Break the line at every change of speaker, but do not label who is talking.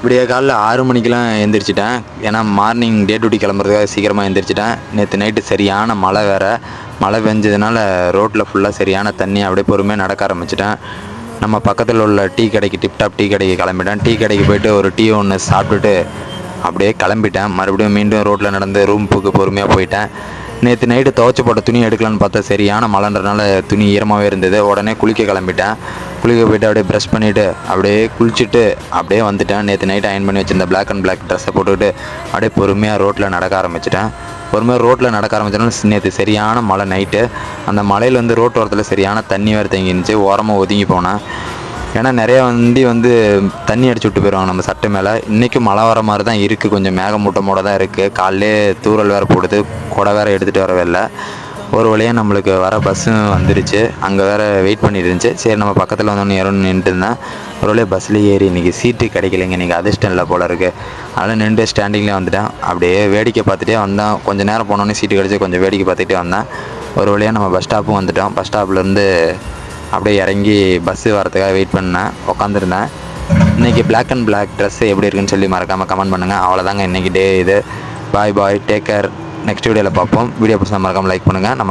விடிய காலைல 6 மணிக்கெலாம் எழுந்திரிச்சிட்டேன். ஏன்னா மார்னிங் டே டியூட்டி கிளம்புறதுக்காக சீக்கிரமாக எழுந்திரிச்சிட்டேன். நேற்று நைட்டு சரியான மழை வேறு. மழை பெஞ்சதுனால ரோட்டில் ஃபுல்லாக சரியான தண்ணி. அப்படியே பொறுமையாக நடக்க ஆரம்பிச்சிட்டேன். நம்ம பக்கத்தில் உள்ள டீ கடைக்கு டிப்டாப் டீ கடைக்கு கிளம்பிட்டேன். டீ கடைக்கு போய்ட்டு ஒரு டீ ஒன்று சாப்பிட்டுட்டு அப்படியே கிளம்பிட்டேன். மறுபடியும் மீண்டும் ரோட்டில் நடந்து ரூமுக்கு பொறுமையாக போயிட்டேன். நேற்று நைட்டு துவைச்சி போட்ட துணி எடுக்கலான்னு பார்த்தா சரியான மழைன்றனால துணி ஈரமாகவே இருந்தது. உடனே குளிக்க கிளம்பிட்டேன். குளிக்க போய்ட்டு அப்படியே ப்ரஷ் பண்ணிவிட்டு அப்படியே குளிச்சுட்டு அப்படியே வந்துட்டேன். நேற்று நைட்டு அயன் பண்ணி வச்சுருந்த பிளாக் அண்ட் பிளாக் ட்ரெஸ்ஸை போட்டுக்கிட்டு அப்படியே பொறுமையாக ரோட்டில் நடக்க ஆரம்பிச்சிட்டேன். பொறுமையாக ரோட்டில் நடக்க ஆரம்பிச்சோன்னா நேற்று சரியான மழை நைட்டு. அந்த மழையில் வந்து ரோட்டு ஓரத்தில் சரியான தண்ணி வேறு தேங்கி இருந்துச்சு. ஓரமாக ஒதுங்கி போனேன். ஏன்னா நிறைய வண்டி வந்து தண்ணி அடிச்சு விட்டு போயிடுவாங்க நம்ம சட்டை மேலே. இன்றைக்கும் மழை வர மாதிரி தான் இருக்குது. கொஞ்சம் மேகமூட்டமோட தான் இருக்குது. காலையிலே தூறல் வேறு போடுது. கொடை வேறு எடுத்துகிட்டு வரவே இல்லை. ஒரு வழியாக நம்மளுக்கு வர பஸ்ஸும் வந்துருச்சு. அங்கே வேறு வெயிட் பண்ணிட்டு இருந்துச்சு. சரி நம்ம பக்கத்தில் வந்தோன்னு இறந்து நின்றுட்டு இருந்தேன். ஒரு வழியாக பஸ்ஸில் ஏறி இன்றைக்கி சீட்டு கிடைக்கலைங்க. இன்றைக்கி அதிர்ஷ்டம் இல்லை போல் இருக்குது. அதனால் நின்று ஸ்டாண்டிங்லேயே வந்துட்டேன். அப்படியே வேடிக்கை பார்த்துட்டே வந்தேன். கொஞ்சம் நேரம் போனோன்னே சீட்டு கிடச்சி கொஞ்சம் வேடிக்கை பார்த்துட்டே வந்தேன். ஒரு வழியாக நம்ம பஸ் ஸ்டாப்பும் வந்துட்டோம். பஸ் ஸ்டாப்லேருந்து அப்படியே இறங்கி பஸ்ஸு வரதுக்காக வெயிட் பண்ணேன். உட்காந்துருந்தேன். இன்றைக்கி பிளாக் அண்ட் பிளாக் ட்ரெஸ்ஸு எப்படி இருக்குன்னு சொல்லி மறக்காமல் கமெண்ட் பண்ணுங்கள். அவ்வளோதாங்க இன்றைக்கி டே இது. Bye take care. நெக்ஸ்ட் வீடியோவில் பார்ப்போம். வீடியோ பிடிச்சா மறக்காமல் லைக் பண்ணுங்கள். நம்ம